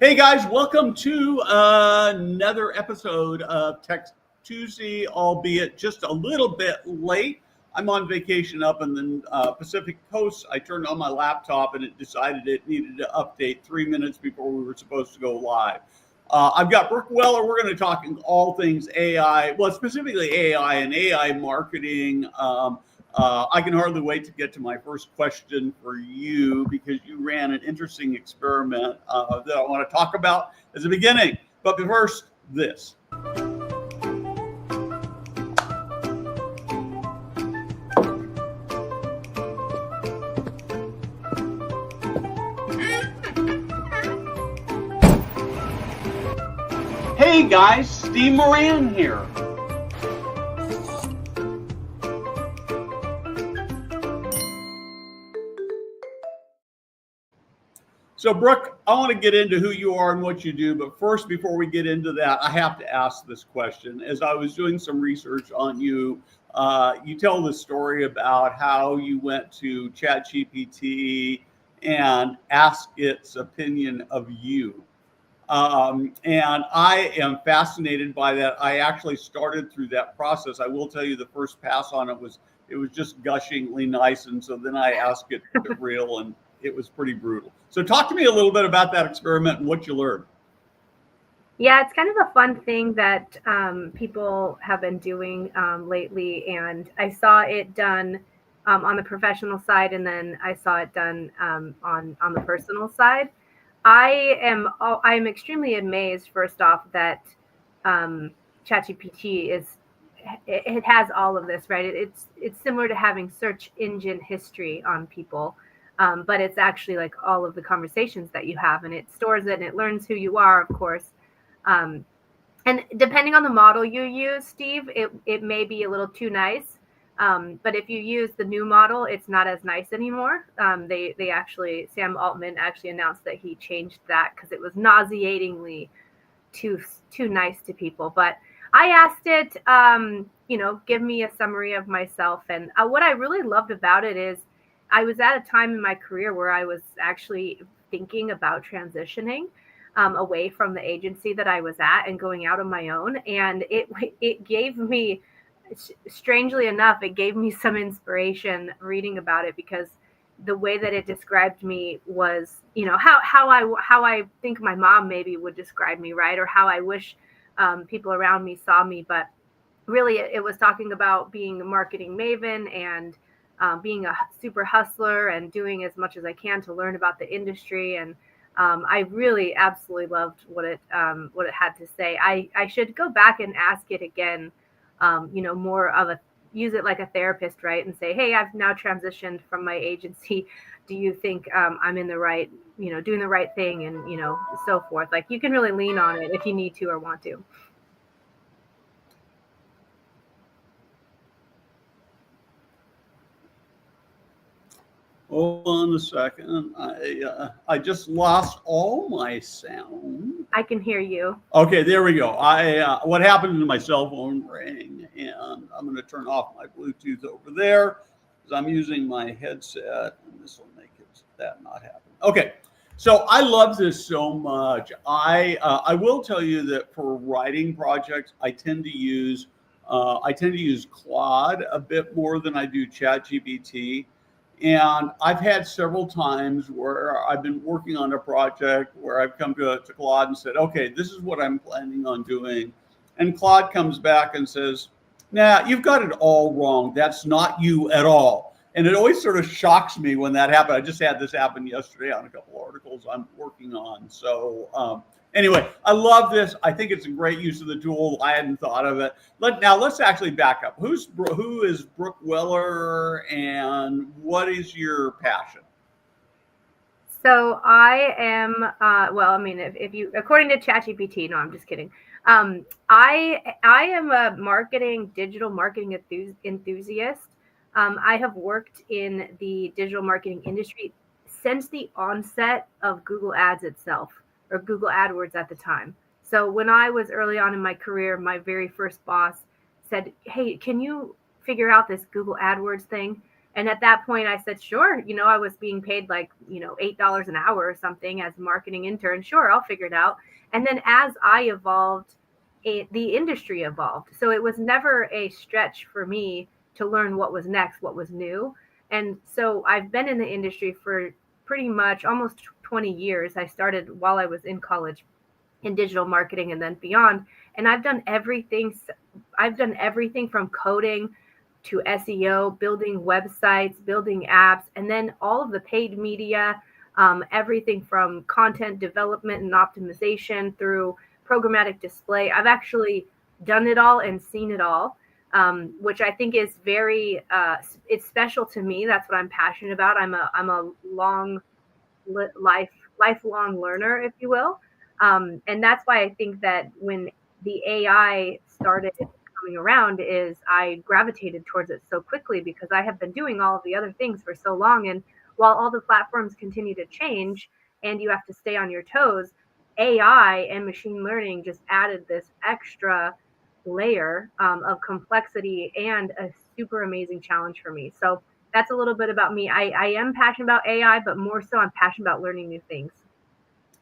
Hey guys, welcome to another episode of Tech Tuesday, albeit just a little bit late. I'm on vacation up in the Pacific Coast. I turned on my laptop and it decided it needed to update 3 minutes before we were supposed to go live. I've got Brooke Weller. We're going to talk all things AI, well, specifically AI and AI marketing. I can hardly wait to get to my first question for you because you ran an interesting experiment that I want to talk about as a beginning. But first, this. Hey guys, Steve Moran here. So, Brooke, I want to get into who you are and what you do. But first, before we get into that, I have to ask this question. As I was doing some research on you, you tell the story about how you went to ChatGPT and asked its opinion of you. And I am fascinated by that. I actually started through that process. I will tell you the first pass on it was just gushingly nice. And so then I asked it to get real, and it was pretty brutal. So talk to me a little bit about that experiment and what you learned. Yeah, it's kind of a fun thing that people have been doing lately. And I saw it done on the professional side, and then I saw it done on the personal side. I am extremely amazed, first off, that ChatGPT it has all of this, right? It's similar to having search engine history on people, but it's actually like all of the conversations that you have, and it stores it and it learns who you are, of course. And depending on the model you use, Steve, it may be a little too nice. But if you use the new model, it's not as nice anymore. They actually, Sam Altman actually announced that he changed that because it was nauseatingly too nice to people. But I asked it, give me a summary of myself. And what I really loved about it is I was at a time in my career where I was actually thinking about transitioning away from the agency that I was at and going out on my own. And it gave me, strangely enough, it gave me some inspiration reading about it, because the way that it described me was, how I think my mom maybe would describe me, right? Or how I wish people around me saw me. But really, it was talking about being a marketing maven and being a super hustler and doing as much as I can to learn about the industry. And I really absolutely loved what it had to say. I should go back and ask it again. More of use it like a therapist, right? And say, hey, I've now transitioned from my agency. Do you think I'm in the right, doing the right thing, and, so forth. Like, you can really lean on it if you need to or want to. Hold on a second. I just lost all my sound. I can hear you. Okay, there we go. What happened to my cell phone rang, and I'm going to turn off my Bluetooth over there because I'm using my headset, and this will make that not happen. Okay, so I love this so much. I will tell you that for writing projects, I tend to use Claude a bit more than I do ChatGPT. And I've had several times where I've been working on a project where I've come to Claude and said, okay, this is what I'm planning on doing. And Claude comes back and says, nah, you've got it all wrong. That's not you at all. And it always sort of shocks me when that happened. I just had this happen yesterday on a couple of articles I'm working on. So anyway, I love this. I think it's a great use of the tool. I hadn't thought of it. Now let's actually back up. Who is Brooke Weller, and what is your passion? So I am, if you, according to ChatGPT, no, I'm just kidding. I am a digital marketing enthusiast. I have worked in the digital marketing industry since the onset of Google Ads itself, or Google AdWords at the time. So when I was early on in my career, my very first boss said, hey, can you figure out this Google AdWords thing? And at that point I said, sure, I was being paid like, $8 an hour or something as a marketing intern. Sure, I'll figure it out. And then as I evolved, the industry evolved. So it was never a stretch for me to learn what was next, what was new. And so I've been in the industry for pretty much almost 20 years. I started while I was in college in digital marketing and then beyond. And I've done everything. I've done everything from coding to SEO, building websites, building apps, and then all of the paid media, everything from content development and optimization through programmatic display. I've actually done it all and seen it all, which I think is very, it's special to me. That's what I'm passionate about. I'm a lifelong learner, if you will. And that's why I think that when the AI started coming around is I gravitated towards it so quickly because I have been doing all of the other things for so long. And while all the platforms continue to change and you have to stay on your toes, AI and machine learning just added this extra layer of complexity and a super amazing challenge for me. So that's a little bit about me. I am passionate about AI, but more so I'm passionate about learning new things.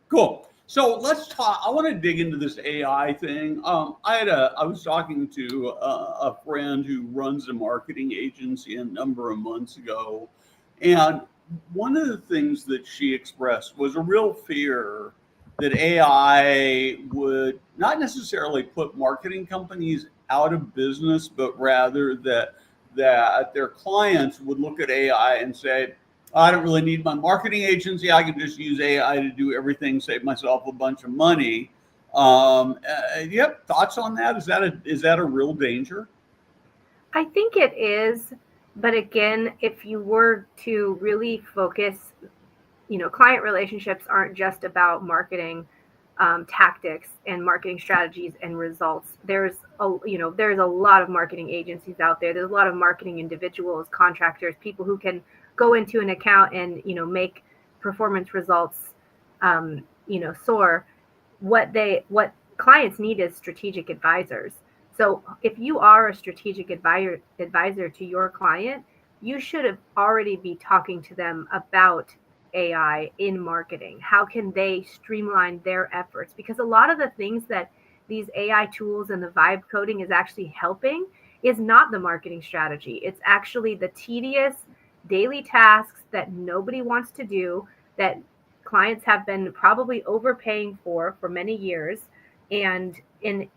Cool. So let's talk. I want to dig into this AI thing. I was talking to a friend who runs a marketing agency a number of months ago, and one of the things that she expressed was a real fear that AI would not necessarily put marketing companies out of business, but rather that their clients would look at AI and say, I don't really need my marketing agency. I can just use AI to do everything, save myself a bunch of money. Do you have thoughts on that? Is that a real danger? I think it is. But again, if you were to really focus, client relationships aren't just about marketing tactics and marketing strategies and results. There's a lot of marketing agencies out there. There's a lot of marketing individuals, contractors, people who can go into an account and make performance results soar. What clients need is strategic advisors. So if you are a strategic advisor to your client, you should have already be talking to them about AI in marketing. How can they streamline their efforts? Because a lot of the things that these AI tools and the vibe coding is actually helping is not the marketing strategy. It's actually the tedious daily tasks that nobody wants to do, that clients have been probably overpaying for many years. And in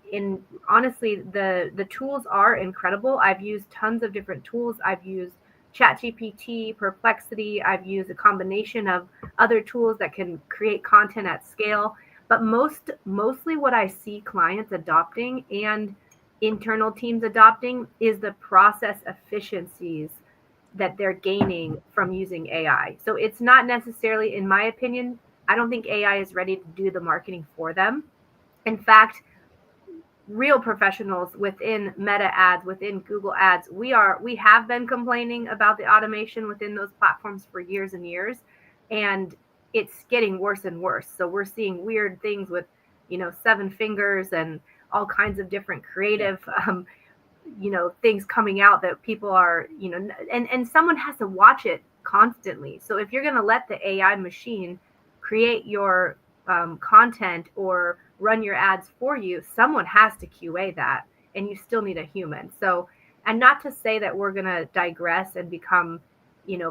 honestly, the tools are incredible. I've used tons of different tools. I've used ChatGPT, Perplexity. I've used a combination of other tools that can create content at scale. But mostly what I see clients adopting and internal teams adopting is the process efficiencies that they're gaining from using AI. So it's not necessarily, in my opinion, I don't think AI is ready to do the marketing for them. In fact, real professionals within Meta ads, within Google ads, we have been complaining about the automation within those platforms for years and years, and it's getting worse and worse. So we're seeing weird things with, seven fingers and all kinds of different creative, things coming out that people are, and someone has to watch it constantly. So if you're going to let the AI machine create your content or run your ads for you, someone has to QA that, and you still need a human. So, and not to say that we're going to digress and become,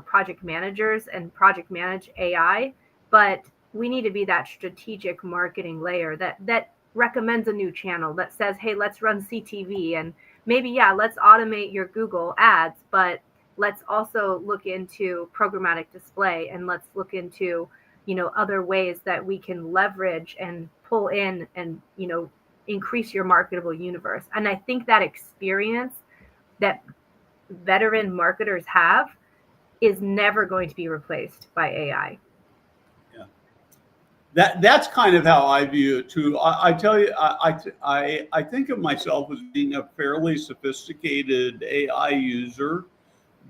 project managers and project manage AI, but we need to be that strategic marketing layer that recommends a new channel, that says, hey, let's run CTV, and maybe, let's automate your Google ads, but let's also look into programmatic display, and let's look into other ways that we can leverage and pull in and increase your marketable universe. And I think that experience that veteran marketers have is never going to be replaced by AI. Yeah, that's kind of how I view it too. I tell you, I think of myself as being a fairly sophisticated AI user.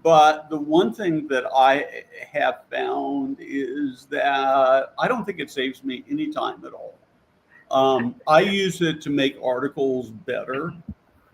But the one thing that I have found is that I don't think it saves me any time at all. I use it to make articles better.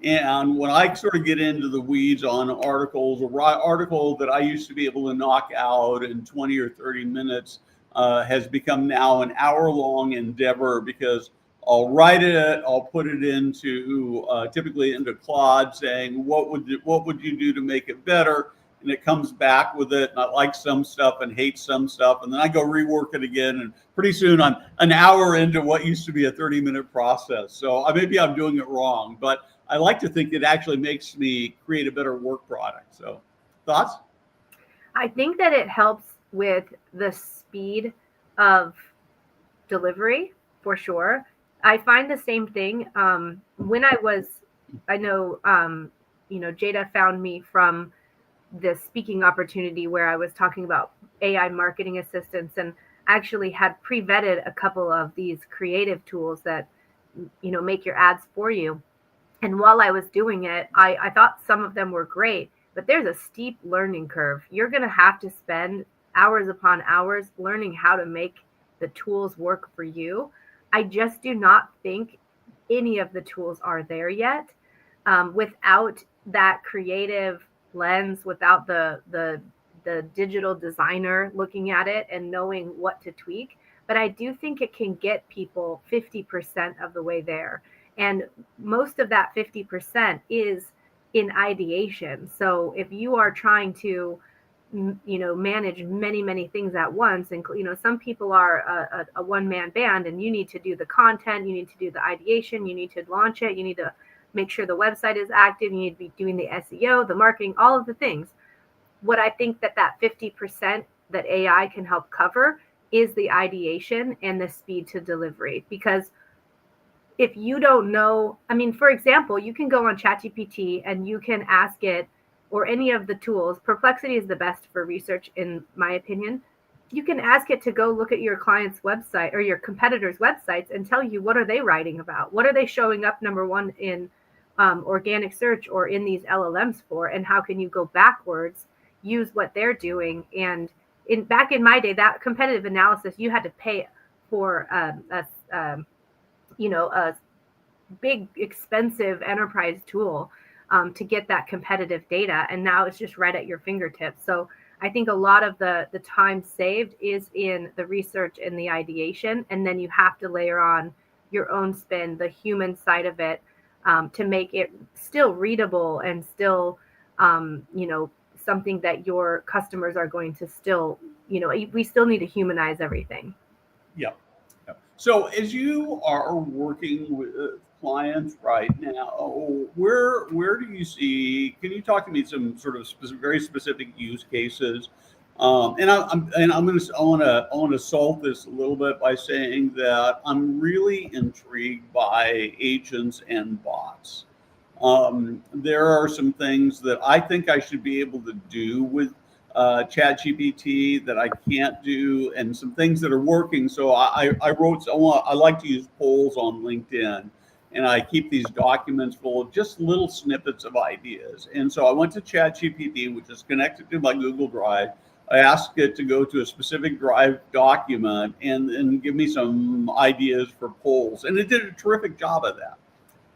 And when I sort of get into the weeds on articles, article that I used to be able to knock out in 20 or 30 minutes has become now an hour-long endeavor, because I'll write it, I'll put it into typically into Claude, saying what would you do to make it better, and it comes back with it, and I like some stuff and hate some stuff, and then I go rework it again, and pretty soon I'm an hour into what used to be a 30-minute process. So maybe I'm doing it wrong, but I like to think it actually makes me create a better work product. So, thoughts? I think that it helps with the speed of delivery for sure. I find the same thing. When I know, Jada found me from this speaking opportunity where I was talking about AI marketing assistants, and actually had pre-vetted a couple of these creative tools that, make your ads for you. And while I was doing it, I thought some of them were great, but there's a steep learning curve. You're going to have to spend hours upon hours learning how to make the tools work for you. I just do not think any of the tools are there yet. Without that creative lens, without the digital designer looking at it and knowing what to tweak. But I do think it can get people 50% of the way there. And most of that 50% is in ideation. So if you are trying to, manage many, many things at once, and, some people are a one-man band, and you need to do the content, you need to do the ideation, you need to launch it, you need to make sure the website is active, you need to be doing the SEO, the marketing, all of the things. What I think that 50% that AI can help cover is the ideation and the speed to delivery. Because if you don't know, for example, you can go on ChatGPT and you can ask it, or any of the tools. Perplexity is the best for research, in my opinion. You can ask it to go look at your client's website or your competitors' websites and tell you, what are they writing about? What are they showing up number one in organic search or in these LLMs for? And how can you go backwards, use what they're doing? And back in my day, that competitive analysis, you had to pay for a big, expensive enterprise tool to get that competitive data. And now it's just right at your fingertips. So I think a lot of the time saved is in the research and the ideation. And then you have to layer on your own spin, the human side of it, to make it still readable and still, something that your customers are going to still, we still need to humanize everything. Yeah. So as you are working with clients right now, where do you see? Can you talk to me some sort of very specific use cases? And I want to salt this a little bit by saying that I'm really intrigued by agents and bots. There are some things that I think I should be able to do with ChatGPT that I can't do, and some things that are working. So I like to use polls on LinkedIn, and I keep these documents full of just little snippets of ideas. And so I went to ChatGPT, which is connected to my Google Drive. I asked it to go to a specific Drive document and give me some ideas for polls, and it did a terrific job of that.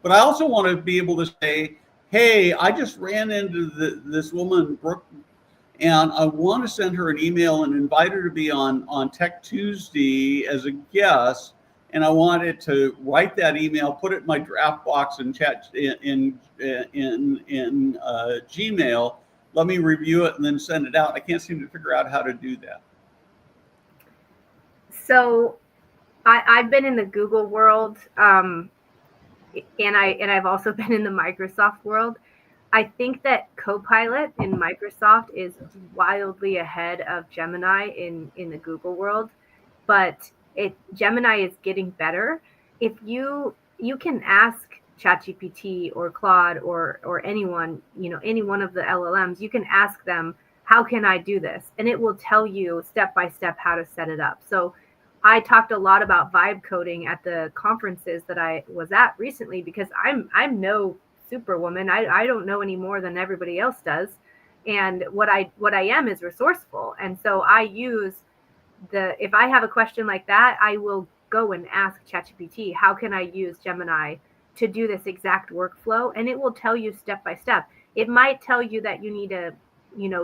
But I also want to be able to say, hey, I just ran into this woman, Brooke, and I want to send her an email and invite her to be on Tech Tuesday as a guest. And I want it to write that email, put it in my draft box and chat in Gmail. Let me review it and then send it out. I can't seem to figure out how to do that. So I've been in the Google world, and I've also been in the Microsoft world. I think that Copilot in Microsoft is wildly ahead of Gemini in the Google world, but Gemini is getting better. If you can ask ChatGPT or Claude or anyone, any one of the LLMs, you can ask them, how can I do this? And it will tell you step by step how to set it up. So I talked a lot about vibe coding at the conferences that I was at recently, because I'm no superwoman. I don't know any more than everybody else does. And what I am is resourceful. And so I use if I have a question like that, I will go and ask ChatGPT, how can I use Gemini to do this exact workflow, and it will tell you step by step. It might tell you that you need to,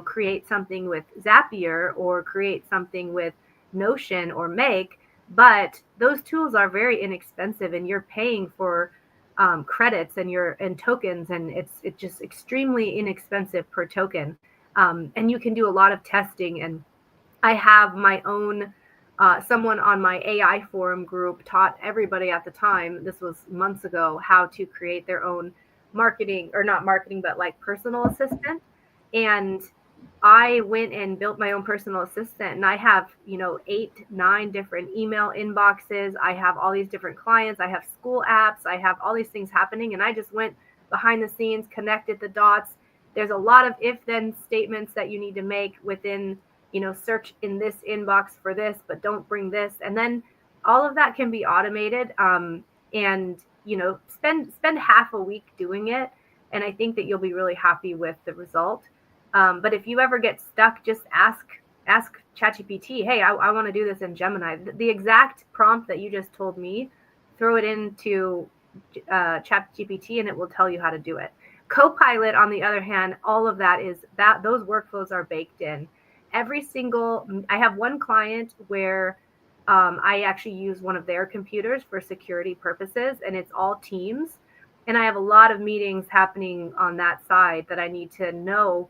create something with Zapier or create something with Notion or Make, but those tools are very inexpensive, and you're paying for credits and tokens, and it's just extremely inexpensive per token. And you can do a lot of testing. And I have my own, someone on my AI forum group taught everybody at the time, this was months ago, how to create their own marketing, or not marketing, but like personal assistant. And I went and built my own personal assistant, and I have, 8, 9 different email inboxes. I have all these different clients. I have school apps. I have all these things happening. And I just went behind the scenes, connected the dots. There's a lot of if-then statements that you need to make within, search in this inbox for this, but don't bring this. And then all of that can be automated. And, spend half a week doing it. And I think that you'll be really happy with the result. But if you ever get stuck, just ask ChatGPT, hey, I want to do this in Gemini. The exact prompt that you just told me, throw it into ChatGPT and it will tell you how to do it. Copilot, on the other hand, all of that those workflows are baked in. I have one client where I actually use one of their computers for security purposes, and it's all Teams. And I have a lot of meetings happening on that side that I need to know,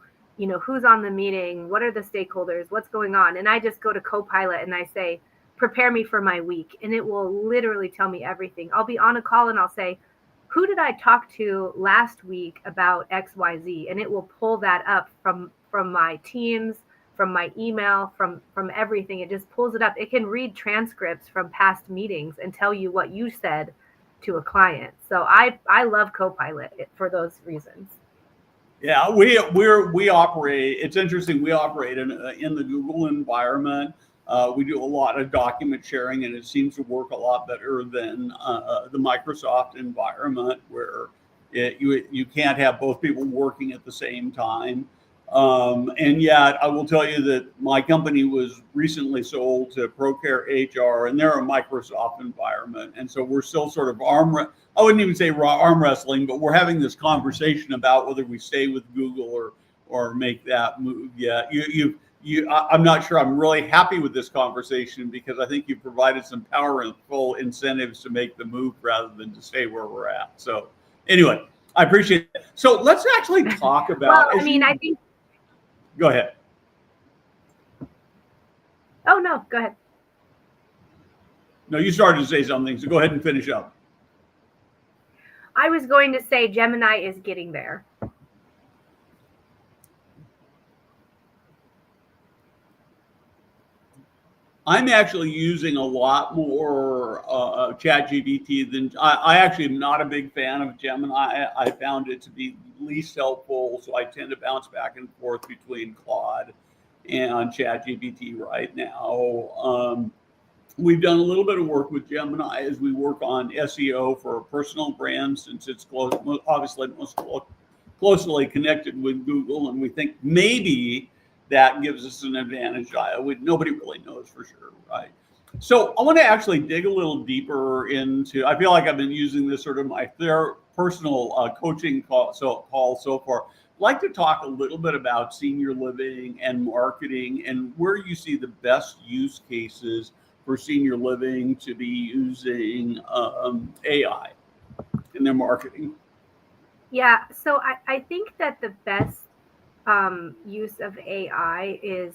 who's on the meeting, what are the stakeholders, what's going on. And I just go to Copilot and I say, prepare me for my week. And it will literally tell me everything. I'll be on a call and I'll say, who did I talk to last week about XYZ? And it will pull that up from my Teams, from my email, from everything. It just pulls it up. It can read transcripts from past meetings and tell you what you said to a client. So I love Copilot for those reasons. Yeah, we operate. It's interesting. We operate in the Google environment. We do a lot of document sharing, and it seems to work a lot better than the Microsoft environment, where you can't have both people working at the same time. And yet, I will tell you that my company was recently sold to ProCare HR, and they're a Microsoft environment, and so we're still sort of I wouldn't even say arm wrestling, but we're having this conversation about whether we stay with Google or make that move. Yeah, I'm not sure I'm really happy with this conversation, because I think you provided some powerful incentives to make the move rather than to stay where we're at. So anyway, I appreciate it. So let's actually talk about. Well, I think. Go ahead. Oh, no, go ahead. No, you started to say something, so go ahead and finish up. I was going to say Gemini is getting there. I'm actually using a lot more ChatGPT than I actually am not a big fan of Gemini. I found it to be least helpful, so I tend to bounce back and forth between Claude and ChatGPT right now. We've done a little bit of work with Gemini as we work on SEO for a personal brand, since it's obviously most closely connected with Google, and we think maybe that gives us an advantage. Nobody really knows for sure, right? So I want to actually dig a little deeper into, I feel like I've been using this sort of my personal coaching call so far. I'd like to talk a little bit about senior living and marketing, and where you see the best use cases for senior living to be using AI in their marketing. Yeah, so I think that the best use of AI is,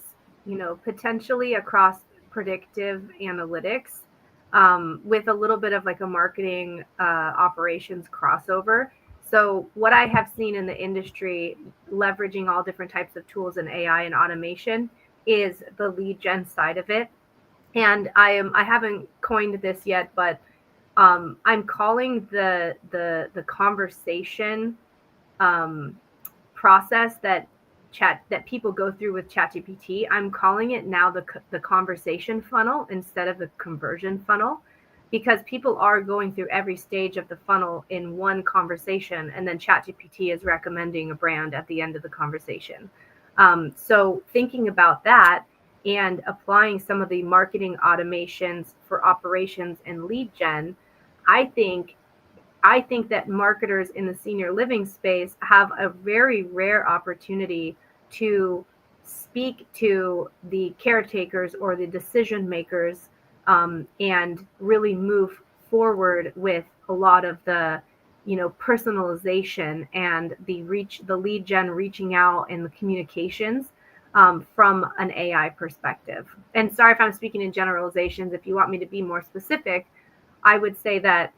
potentially across predictive analytics, with a little bit of like a marketing operations crossover. So what I have seen in the industry, leveraging all different types of tools in AI and automation, is the lead gen side of it. And I haven't coined this yet, but I'm calling the conversation process that people go through with ChatGPT. I'm calling it now the conversation funnel instead of the conversion funnel, because people are going through every stage of the funnel in one conversation, and then ChatGPT is recommending a brand at the end of the conversation. So thinking about that and applying some of the marketing automations for operations and lead gen, I think I think that marketers in the senior living space have a very rare opportunity to speak to the caretakers or the decision makers, and really move forward with a lot of the, personalization and the lead gen reaching out and the communications, from an AI perspective. And sorry if I'm speaking in generalizations. If you want me to be more specific, I would say that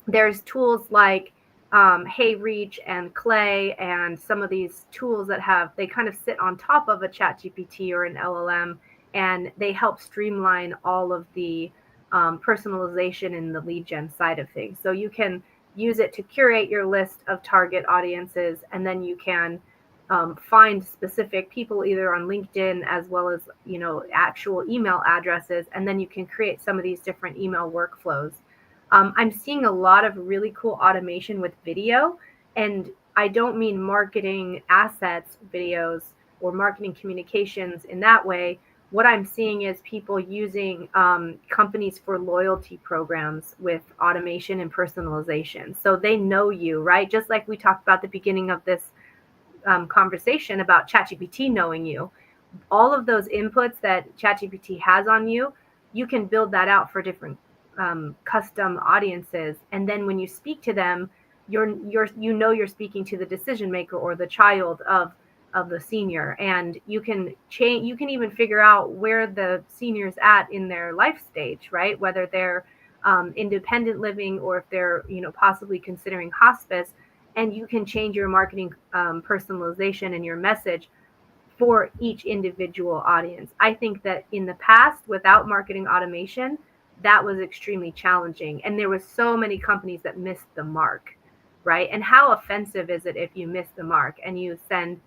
there's tools like Hey Reach and Clay and some of these tools that they kind of sit on top of a chat GPT or an LLM, and they help streamline all of the personalization in the lead gen side of things. So you can use it to curate your list of target audiences, and then you can find specific people either on LinkedIn as well as, actual email addresses, and then you can create some of these different email workflows. I'm seeing a lot of really cool automation with video, and I don't mean marketing assets videos or marketing communications in that way. What I'm seeing is people using companies for loyalty programs with automation and personalization. So they know you, right? Just like we talked about at the beginning of this conversation about ChatGPT knowing you. All of those inputs that ChatGPT has on you, you can build that out for different custom audiences, and then when you speak to them, you're speaking to the decision maker or the child of the senior, and you can even figure out where the senior's at in their life stage, right? Whether they're independent living or if they're possibly considering hospice, and you can change your marketing personalization and your message for each individual audience. I think that in the past, without marketing automation, that was extremely challenging. And there were so many companies that missed the mark, right? And how offensive is it if you miss the mark and you send,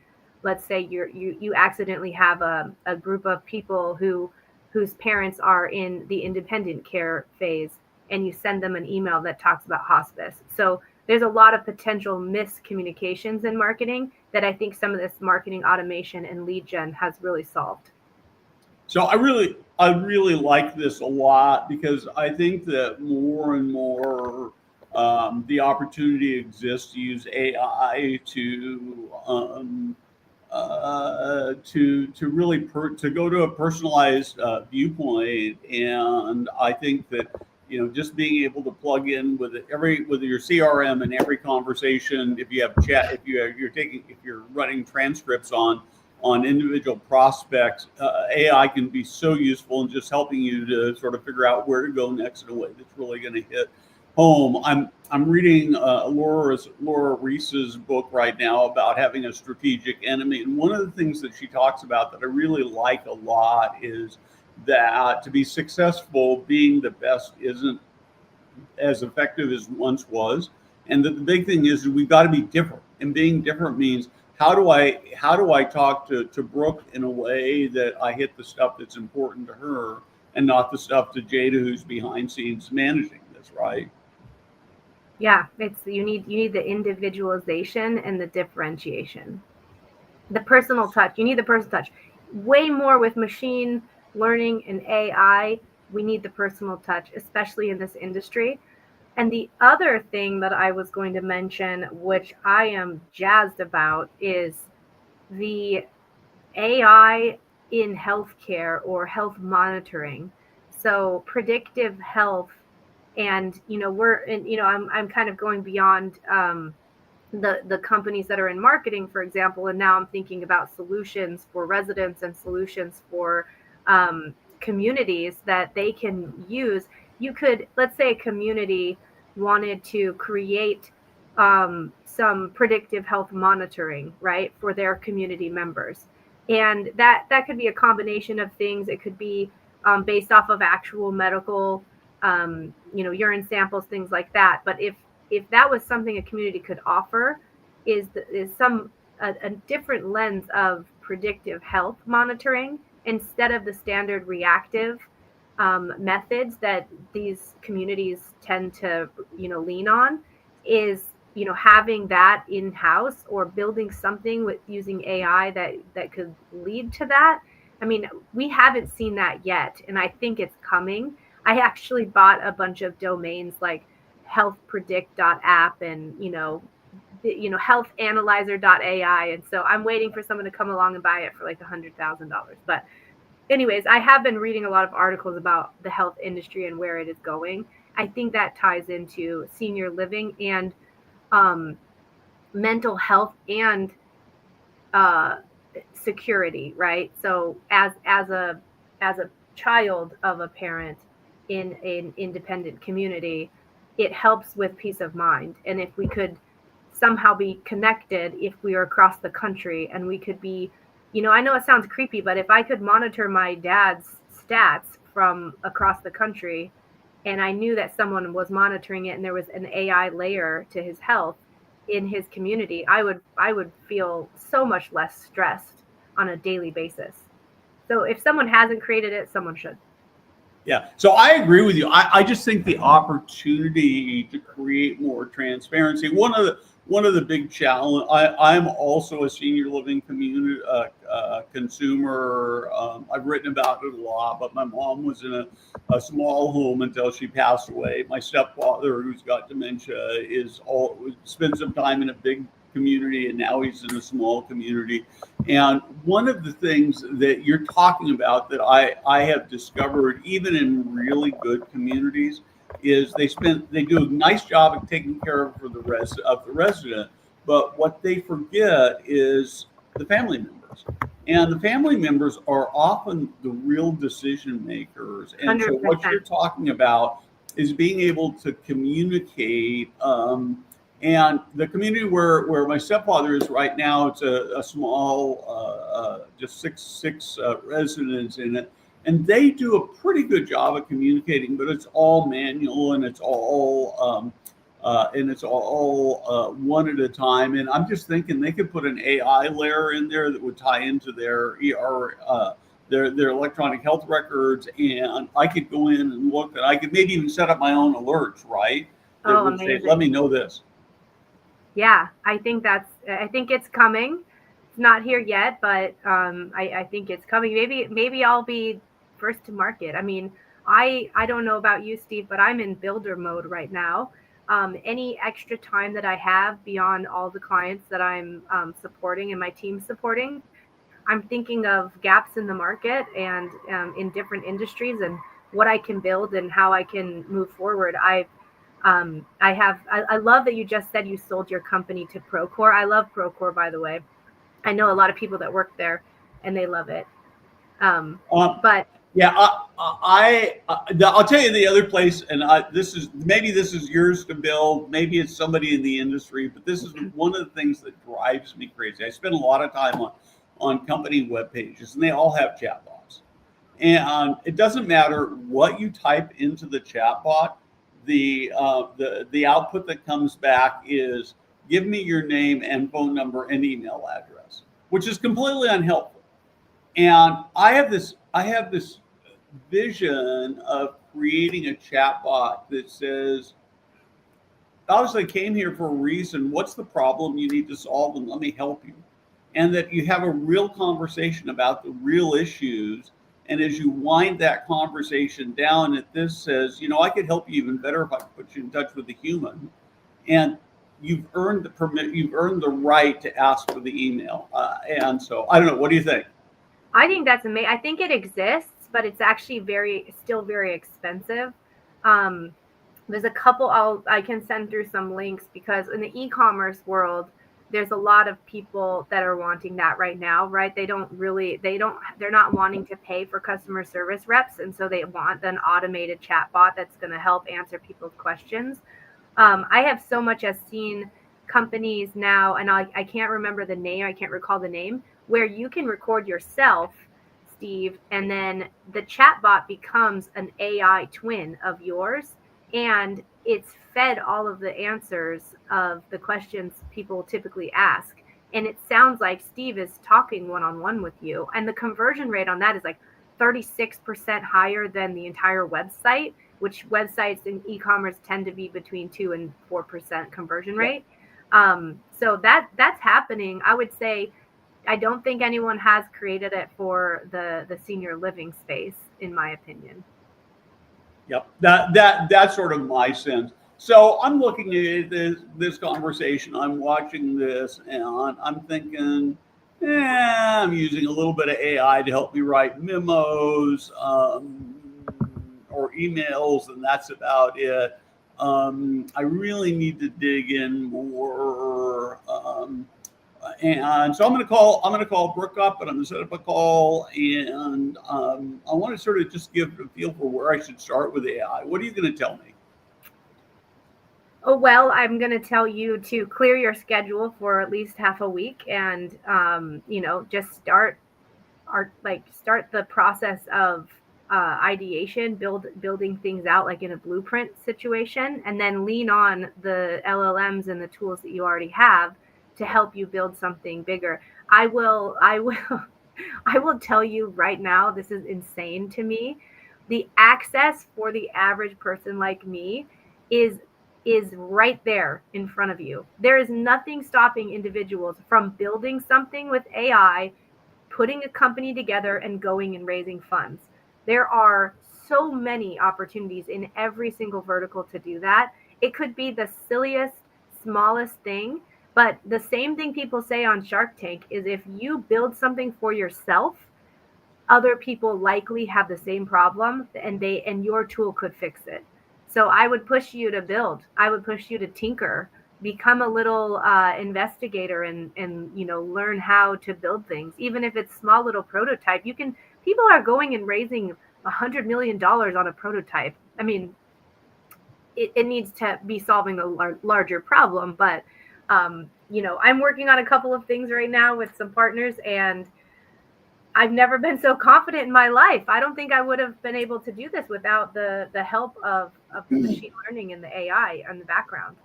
let's say you accidentally have a group of people whose parents are in the independent care phase, and you send them an email that talks about hospice. So there's a lot of potential miscommunications in marketing that I think some of this marketing automation and lead gen has really solved. So I really like this a lot, because I think that more and more the opportunity exists to use AI to really to go to a personalized viewpoint. And I think that just being able to plug in with your CRM and every conversation, if you have chat, if you're running transcripts on individual prospects, AI can be so useful in just helping you to sort of figure out where to go next in a way that's really going to hit home. I'm reading Laura Reese's book right now about having a strategic enemy, and one of the things that she talks about that I really like a lot is that to be successful, being the best isn't as effective as once was, and that the big thing is we've got to be different. And being different means how do I talk to Brooke in a way that I hit the stuff that's important to her and not the stuff to Jada, who's behind scenes managing this, right? Yeah, you need the individualization and the differentiation. The personal touch. You need the personal touch. Way more with machine learning and AI, we need the personal touch, especially in this industry. And the other thing that I was going to mention, which I am jazzed about, is the AI in healthcare or health monitoring. So predictive health, and I'm kind of going beyond the companies that are in marketing, for example, and now I'm thinking about solutions for residents and solutions for communities that they can use. You could, let's say a community wanted to create some predictive health monitoring, right, for their community members. And that could be a combination of things. It could be based off of actual medical, urine samples, things like that. But if that was something a community could offer, is a different lens of predictive health monitoring instead of the standard reactive methods that these communities tend to lean on, is having that in-house or building something with using AI that could lead to that. I mean, we haven't seen that yet, and I think it's coming. I actually bought a bunch of domains like healthpredict.app and, healthanalyzer.ai. And so I'm waiting for someone to come along and buy it for like $100,000. But anyways, I have been reading a lot of articles about the health industry and where it is going. I think that ties into senior living and mental health and security, right? So as a child of a parent in an independent community, it helps with peace of mind. And if we could somehow be connected, if we are across the country, and we could be, I know it sounds creepy, but if I could monitor my dad's stats from across the country, and I knew that someone was monitoring it and there was an AI layer to his health in his community, I would feel so much less stressed on a daily basis. So if someone hasn't created it, someone should. Yeah, so I agree with you. I just think the opportunity to create more transparency. One of the big challenge. I'm also a senior living community consumer. I've written about it a lot, but my mom was in a small home until she passed away. My stepfather, who's got dementia, spent some time in a big community, and now he's in a small community. And one of the things that you're talking about that I have discovered, even in really good communities, is they do a nice job of taking care of the resident, but what they forget is the family members. And the family members are often the real decision makers. And 100%. So what you're talking about is being able to communicate. And the community where my stepfather is right now, it's a small, just six residents in it. And they do a pretty good job of communicating, but it's all manual and it's all one at a time. And I'm just thinking they could put an AI layer in there that would tie into their their electronic health records, and I could go in and look, and I could maybe even set up my own alerts, right? That would say, let me know this. Yeah, I think it's coming. It's not here yet, but I think it's coming. Maybe I'll be first to market. I mean, I don't know about you, Steve, but I'm in builder mode right now. Any extra time that I have beyond all the clients that I'm supporting and my team supporting, I'm thinking of gaps in the market and in different industries and what I can build and how I can move forward. I love that you just said you sold your company to Procore. I love Procore, by the way. I know a lot of people that work there and they love it. But yeah, I'll tell you the other place, and this is yours to build. Maybe it's somebody in the industry, but this is one of the things that drives me crazy. I spend a lot of time on company web pages, and they all have chatbots. And it doesn't matter what you type into the chatbot. The output that comes back is, give me your name and phone number and email address, which is completely unhelpful. And I have this vision of creating a chatbot that says, obviously I came here for a reason. What's the problem you need to solve, and let me help you. And that you have a real conversation about the real issues. And as you wind that conversation down, this says, I could help you even better if I could put you in touch with a human. And you've earned the right to ask for the email. And so I don't know. What do you think? I think that's amazing. I think it exists, but it's actually still very expensive. There's a couple I can send through some links, because in the e-commerce world, there's a lot of people that are wanting that right now, right? They're not wanting to pay for customer service reps. And so they want an automated chatbot that's going to help answer people's questions. I have so much as seen companies now, and I can't remember the name. I can't recall the name, where you can record yourself, Steve, and then the chatbot becomes an AI twin of yours, and it's fed all of the answers of the questions people typically ask. And it sounds like Steve is talking one-on-one with you. And the conversion rate on that is like 36% higher than the entire website, which websites in e-commerce tend to be between 2 and 4% conversion rate. So that's happening. I would say, I don't think anyone has created it for the senior living space, in my opinion. Yep, that's sort of my sense. So I'm looking at this conversation, I'm watching this, and I'm thinking, I'm using a little bit of AI to help me write memos or emails, and that's about it. I really need to dig in more. And so I'm going to call Brooke up, and I'm going to set up a call, and I want to sort of just give a feel for where I should start with AI. What are you going to tell me? Oh, well, I'm going to tell you to clear your schedule for at least half a week and, just start the process of ideation, building things out like in a blueprint situation, and then lean on the LLMs and the tools that you already have to help you build something bigger. I will, I will tell you right now, this is insane to me. The access for the average person like me is right there in front of you. There is nothing stopping individuals from building something with AI, putting a company together, and going and raising funds. There are so many opportunities in every single vertical to do that. It could be the silliest, smallest thing, but the same thing people say on Shark Tank is if you build something for yourself, other people likely have the same problem, and your tool could fix it. So I would push you to build. I would push you to tinker, become a little investigator, and learn how to build things. Even if it's small little prototype, people are going and raising $100 million on a prototype. I mean, it needs to be solving a larger problem, but I'm working on a couple of things right now with some partners, and I've never been so confident in my life. I don't think I would have been able to do this without the help of the machine learning and the AI in the background.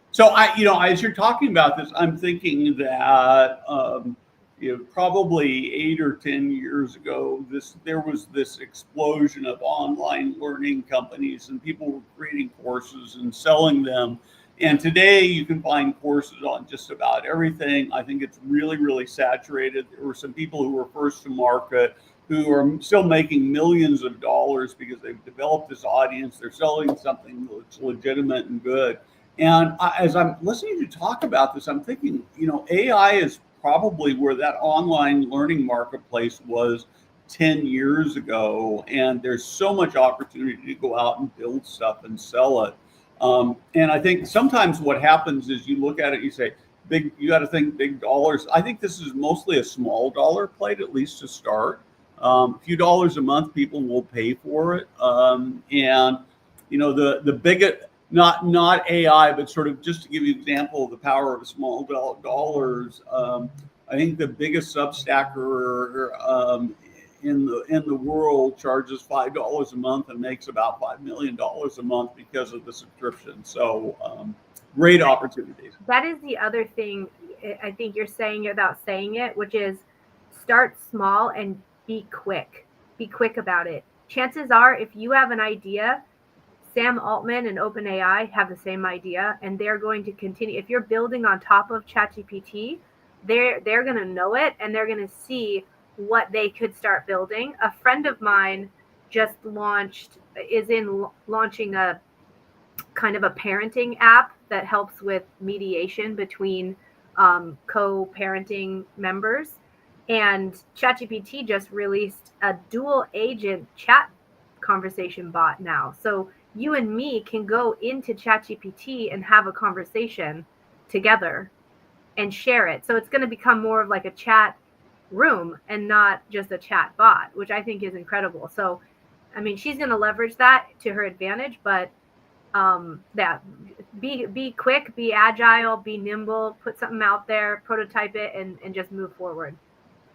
So as you're talking about this, I'm thinking that probably 8 or 10 years ago, there was this explosion of online learning companies, and people were creating courses and selling them. And today you can find courses on just about everything. I think it's really, really saturated. There were some people who were first to market who are still making millions of dollars because they've developed this audience. They're selling something that's legitimate and good. And as I'm listening to you talk about this, I'm thinking, AI is probably where that online learning marketplace was 10 years ago. And there's so much opportunity to go out and build stuff and sell it. And I think sometimes what happens is you look at it, you say, you got to think big dollars. I think this is mostly a small dollar plate, at least to start. A few dollars a month, people will pay for it. And the biggest, not AI, but sort of just to give you an example of the power of small dollars. I think the biggest Substacker in the world charges $5 a month and makes about $5 million a month because of the subscription. So great opportunities. That is the other thing I think you're saying without saying it, which is start small and be quick. Be quick about it. Chances are, if you have an idea, Sam Altman and OpenAI have the same idea, and they're going to continue. If you're building on top of ChatGPT, they're going to know it, and they're going to see what they could start building. A friend of mine just launching a kind of a parenting app that helps with mediation between co-parenting members. And ChatGPT just released a dual agent chat conversation bot now. So you and me can go into ChatGPT and have a conversation together and share it. So it's going to become more of like a chat room and not just a chat bot, which I think is incredible. So, I mean, she's going to leverage that to her advantage, but be quick, be agile, be nimble, put something out there, prototype it, and just move forward.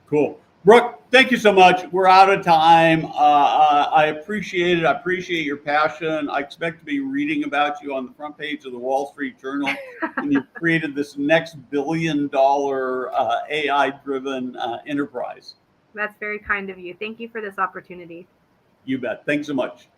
Cool. Brooke, thank you so much. We're out of time. I appreciate it. I appreciate your passion. I expect to be reading about you on the front page of the Wall Street Journal when you've created this next $1 billion AI-driven enterprise. That's very kind of you. Thank you for this opportunity. You bet. Thanks so much.